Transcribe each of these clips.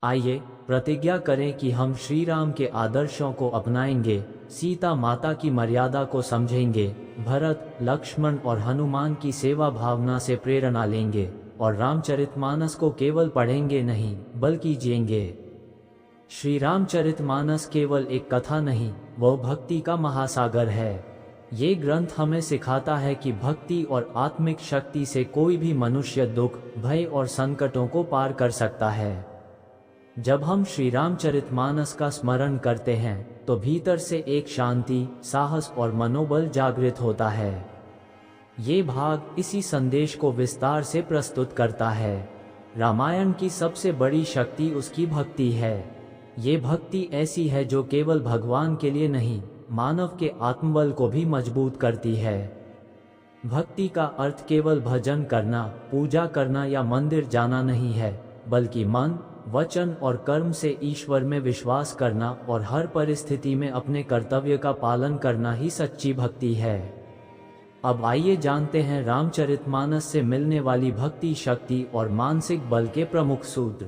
आइए प्रतिज्ञा करें कि हम श्री राम के आदर्शों को अपनाएंगे, सीता माता की मर्यादा को समझेंगे, भरत, लक्ष्मण और हनुमान की सेवा भावना से प्रेरणा लेंगे और रामचरितमानस को केवल पढ़ेंगे नहीं बल्कि जिएंगे। श्री रामचरितमानस केवल एक कथा नहीं, वह भक्ति का महासागर है। ये ग्रंथ हमें सिखाता है कि भक्ति और आत्मिक शक्ति से कोई भी मनुष्य दुख, भय और संकटों को पार कर सकता है। जब हम श्री रामचरितमानस का स्मरण करते हैं तो भीतर से एक शांति, साहस और मनोबल जागृत होता है। ये भाग इसी संदेश को विस्तार से प्रस्तुत करता है। रामायण की सबसे बड़ी शक्ति उसकी भक्ति है। ये भक्ति ऐसी है जो केवल भगवान के लिए नहीं, मानव के आत्मबल को भी मजबूत करती है। भक्ति का अर्थ केवल भजन करना, पूजा करना या मंदिर जाना नहीं है, बल्कि मन, वचन और कर्म से ईश्वर में विश्वास करना और हर परिस्थिति में अपने कर्तव्य का पालन करना ही सच्ची भक्ति है। अब आइए जानते हैं रामचरितमानस से मिलने वाली भक्ति शक्ति और मानसिक बल के प्रमुख सूत्र।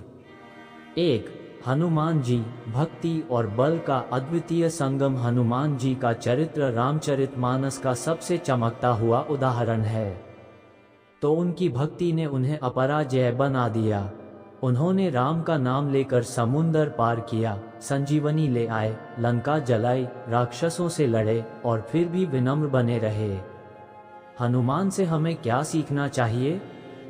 1. हनुमान जी, भक्ति और बल का अद्वितीय संगम। हनुमान जी का चरित्र रामचरितमानस का सबसे चमकता हुआ उदाहरण है। तो उनकी भक्ति ने उन्हें अपराजय बना दिया। उन्होंने राम का नाम लेकर समुंदर पार किया, संजीवनी ले आए, लंका जलाई, राक्षसों से लड़े और फिर भी विनम्र बने रहे। हनुमान से हमें क्या सीखना चाहिए?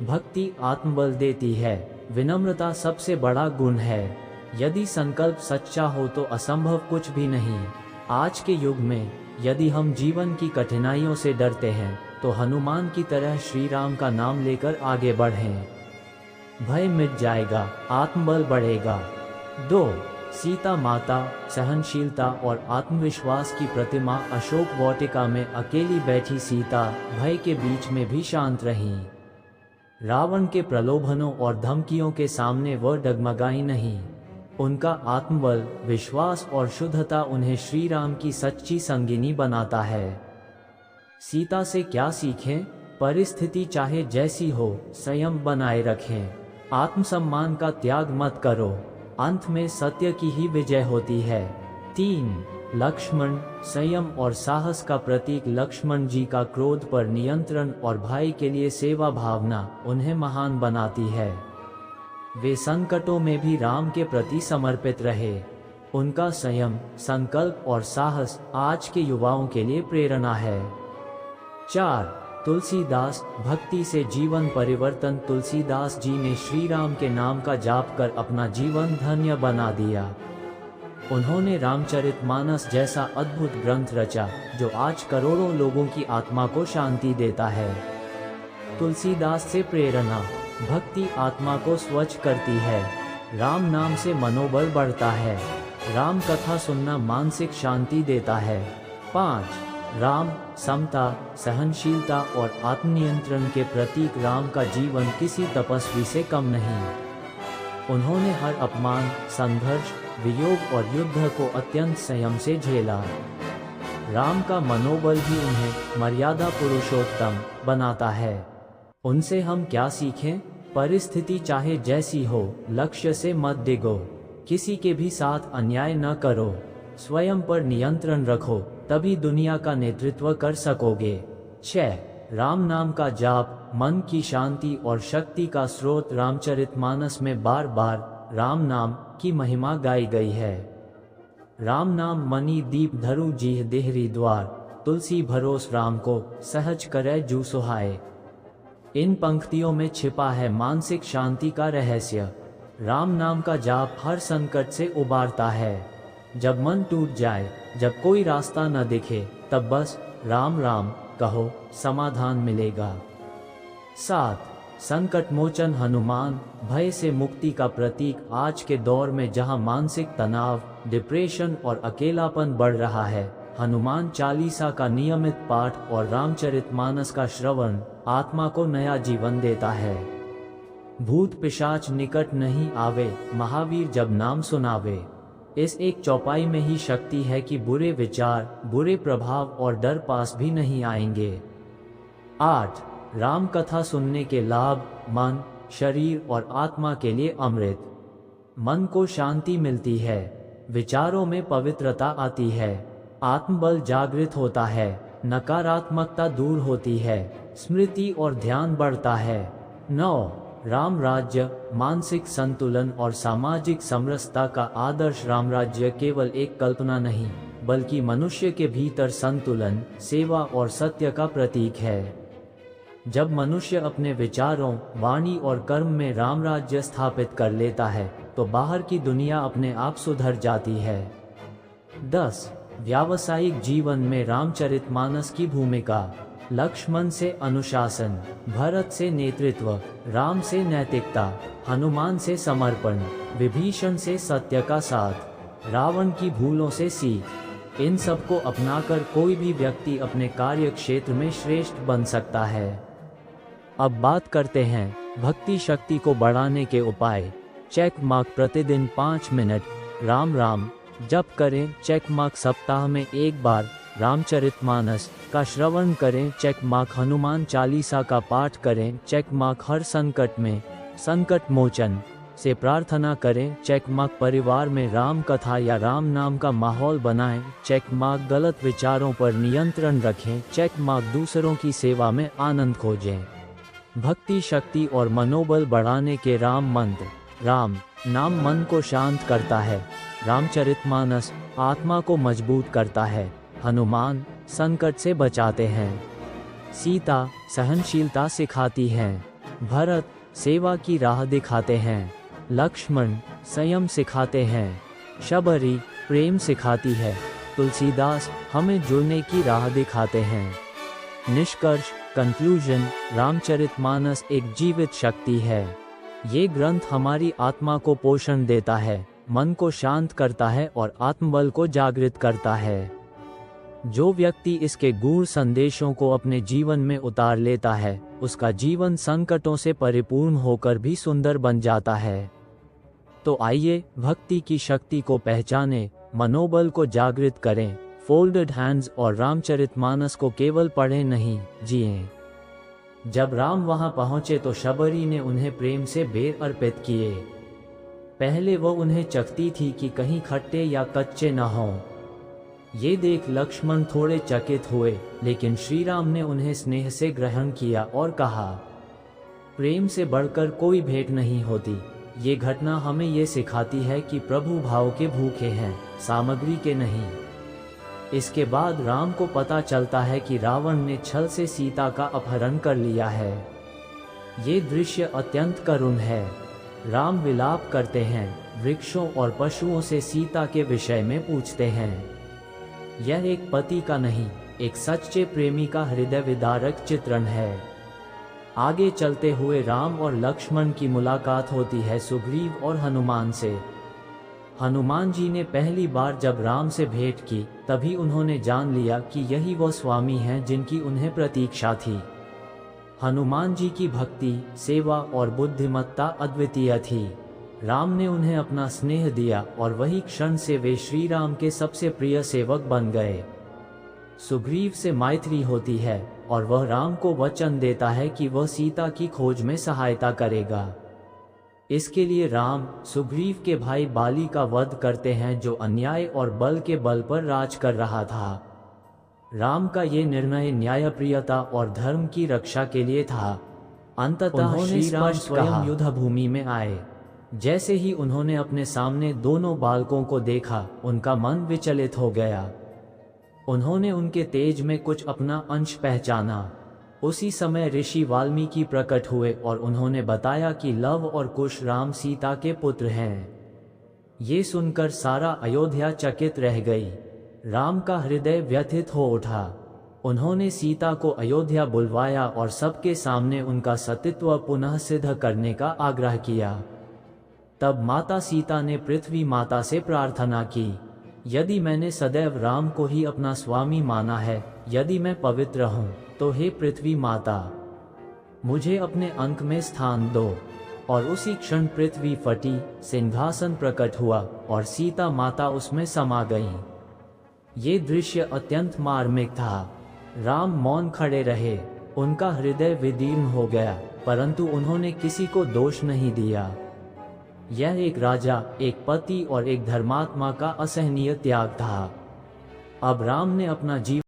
भक्ति आत्मबल देती है, विनम्रता सबसे बड़ा गुण है। यदि संकल्प सच्चा हो तो असंभव कुछ भी नहीं। आज के युग में यदि हम जीवन की कठिनाइयों से डरते हैं तो हनुमान की तरह श्री राम का नाम लेकर आगे बढ़ें। भय मिट जाएगा, आत्मबल बढ़ेगा। 2. सीता माता, सहनशीलता और आत्मविश्वास की प्रतिमा। अशोक वाटिका में अकेली बैठी सीता भय के बीच में भी शांत रहीं। रावण के प्रलोभनों और धमकियों के सामने वह डगमगाई नहीं। उनका आत्मबल, विश्वास और शुद्धता उन्हें श्री राम की सच्ची संगिनी बनाता है। सीता से क्या सीखें? परिस्थिति चाहे जैसी हो, संयम बनाए रखें। आत्मसम्मान का त्याग मत करो, अंत में सत्य की ही विजय होती है। 3. लक्ष्मण, संयम और साहस का प्रतीक। लक्ष्मण जी का क्रोध पर नियंत्रण और भाई के लिए सेवा भावना उन्हें महान बनाती है। वे संकटों में भी राम के प्रति समर्पित रहे। उनका संयम, संकल्प और साहस आज के युवाओं के लिए प्रेरणा है। 4. तुलसीदास, भक्ति से जीवन परिवर्तन। तुलसीदास जी ने श्री राम के नाम का जाप कर अपना जीवन धन्य बना दिया। उन्होंने रामचरितमानस जैसा अद्भुत ग्रंथ रचा जो आज करोड़ों लोगों की आत्मा को शांति देता है। तुलसीदास से प्रेरणा। भक्ति आत्मा को स्वच्छ करती है, राम नाम से मनोबल बढ़ता है। राम कथा सुनना मानसिक शांति देता है। 5. राम, समता, सहनशीलता और आत्मनियंत्रण के प्रतीक। राम का जीवन किसी तपस्वी से कम नहीं। उन्होंने हर अपमान, संघर्ष, वियोग और युद्ध को अत्यंत संयम से झेला। राम का मनोबल भी उन्हें मर्यादा पुरुषोत्तम बनाता है। उनसे हम क्या सीखें? परिस्थिति चाहे जैसी हो, लक्ष्य से मत डिगो। किसी के भी साथ अन्याय न करो। स्वयं पर नियंत्रण रखो, तभी दुनिया का नेतृत्व कर सकोगे। 6. राम नाम का जाप, मन की शांति और शक्ति का स्रोत। रामचरितमानस में बार बार राम नाम की महिमा गाई गई है। राम नाम मणि दीप धरु जीह देहरी द्वार, तुलसी भरोस राम को, सहज करे जू सुहाए। इन पंक्तियों में छिपा है मानसिक शांति का रहस्य। राम नाम का जाप हर संकट से उबारता है। जब मन टूट जाए, जब कोई रास्ता न दिखे, तब बस राम राम कहो, समाधान मिलेगा। 7. संकट मोचन हनुमान, भय से मुक्ति का प्रतीक। आज के दौर में जहां मानसिक तनाव, डिप्रेशन और अकेलापन बढ़ रहा है, हनुमान चालीसा का नियमित पाठ और रामचरितमानस का श्रवण आत्मा को नया जीवन देता है। भूत पिशाच निकट नहीं आवे, महावीर जब नाम सुनावे। इस एक चौपाई में ही शक्ति है कि बुरे विचार, बुरे प्रभाव और डर पास भी नहीं आएंगे। 8. राम कथा सुनने के लाभ, मन, शरीर और आत्मा के लिए अमृत। मन को शांति मिलती है, विचारों में पवित्रता आती है, आत्मबल जागृत होता है, नकारात्मकता दूर होती है, स्मृति और ध्यान बढ़ता है। 9. राम राज्य, मानसिक संतुलन और सामाजिक समरसता का आदर्श। राम राज्य केवल एक कल्पना नहीं, बल्कि मनुष्य के भीतर संतुलन, सेवा और सत्य का प्रतीक है। जब मनुष्य अपने विचारों, वाणी और कर्म में राम राज्य स्थापित कर लेता है, तो बाहर की दुनिया अपने आप सुधर जाती है। 10. व्यावसायिक जीवन में रामचरितमानस की भूमिका। लक्ष्मण से अनुशासन, भरत से नेतृत्व, राम से नैतिकता, हनुमान से समर्पण, विभीषण से सत्य का साथ, रावण की भूलों से सीख। इन सब को अपनाकर कोई भी व्यक्ति अपने कार्य क्षेत्र में श्रेष्ठ बन सकता है। अब बात करते हैं भक्ति शक्ति को बढ़ाने के उपाय। चेक मार्क प्रतिदिन 5 मिनट राम राम जप करें। चेक मार्क सप्ताह में एक बार रामचरितमानस का श्रवण करें। चेक मार्क हनुमान चालीसा का पाठ करें। चेक मार्क हर संकट में संकट मोचन से प्रार्थना करें। चेक मार्क परिवार में राम कथा या राम नाम का माहौल बनाएं। चेक मार्क गलत विचारों पर नियंत्रण रखें। चेक मार्क दूसरों की सेवा में आनंद खोजें। भक्ति शक्ति और मनोबल बढ़ाने के राम मंत्र। राम नाम मन को शांत करता है, रामचरितमानस आत्मा को मजबूत करता है, हनुमान संकट से बचाते हैं, सीता सहनशीलता सिखाती हैं, भरत सेवा की राह दिखाते हैं, लक्ष्मण संयम सिखाते हैं, शबरी प्रेम सिखाती है, तुलसीदास हमें जुड़ने की राह दिखाते हैं। निष्कर्ष कंक्लूजन, रामचरितमानस एक जीवित शक्ति है। ये ग्रंथ हमारी आत्मा को पोषण देता है, मन को शांत करता है और आत्मबल को जागृत करता है। जो व्यक्ति इसके गूढ़ संदेशों को अपने जीवन में उतार लेता है, उसका जीवन संकटों से परिपूर्ण होकर भी सुंदर बन जाता है। तो आइए भक्ति की शक्ति को पहचानें, मनोबल को जागृत करें, फोल्डेड हैंड्स और रामचरितमानस को केवल पढ़ें नहीं, जिएं। जब राम वहां पहुंचे तो शबरी ने उन्हें प्रेम से बेर अर्पित किए। पहले वो उन्हें चखती थी कि कहीं खट्टे या कच्चे न हों। ये देख लक्ष्मण थोड़े चकित हुए, लेकिन श्री राम ने उन्हें स्नेह से ग्रहण किया और कहा, प्रेम से बढ़कर कोई भेंट नहीं होती। ये घटना हमें ये सिखाती है कि प्रभु भाव के भूखे हैं, सामग्री के नहीं। इसके बाद राम को पता चलता है कि रावण ने छल से सीता का अपहरण कर लिया है। ये दृश्य अत्यंत करुण है। राम विलाप करते हैं, वृक्षों और पशुओं से सीता के विषय में पूछते हैं। यह एक पति का नहीं, एक सच्चे प्रेमी का हृदय विदारक चित्रण है। आगे चलते हुए राम और लक्ष्मण की मुलाकात होती है सुग्रीव और हनुमान से। हनुमान जी ने पहली बार जब राम से भेंट की, तभी उन्होंने जान लिया कि यही वो स्वामी हैं जिनकी उन्हें प्रतीक्षा थी। हनुमान जी की भक्ति, सेवा और बुद्धिमत्ता अद्वितीय थी। राम ने उन्हें अपना स्नेह दिया और वही क्षण से वे श्री राम के सबसे प्रिय सेवक बन गए। सुग्रीव से मैत्री होती है और वह राम को वचन देता है कि वह सीता की खोज में सहायता करेगा। इसके लिए राम सुग्रीव के भाई बाली का वध करते हैं, जो अन्याय और बल के बल पर राज कर रहा था। राम का ये निर्णय न्यायप्रियता और धर्म की रक्षा के लिए था। अंततः श्री राम स्वयं युद्ध भूमि में आए। जैसे ही उन्होंने अपने सामने दोनों बालकों को देखा, उनका मन विचलित हो गया। उन्होंने उनके तेज में कुछ अपना अंश पहचाना। उसी समय ऋषि वाल्मीकि प्रकट हुए और उन्होंने बताया कि लव और कुश राम सीता के पुत्र हैं। ये सुनकर सारा अयोध्या चकित रह गई। राम का हृदय व्यथित हो उठा। उन्होंने सीता को अयोध्या बुलवाया और सबके सामने उनका सतीत्व पुनः सिद्ध करने का आग्रह किया। तब माता सीता ने पृथ्वी माता से प्रार्थना की, यदि मैंने सदैव राम को ही अपना स्वामी माना है, यदि मैं पवित्र हूँ, तो हे पृथ्वी माता, मुझे अपने अंक में स्थान दो। और उसी क्षण पृथ्वी फटी, सिंहासन प्रकट हुआ और सीता माता उसमें समा गईं। ये दृश्य अत्यंत मार्मिक था। राम मौन खड़े रहे। उनका हृदय विदीर्ण हो गया, परंतु उन्होंने किसी को दोष नहीं दिया। यह एक राजा, एक पति और एक धर्मात्मा का असहनीय त्याग था। अब राम ने अपना जीवन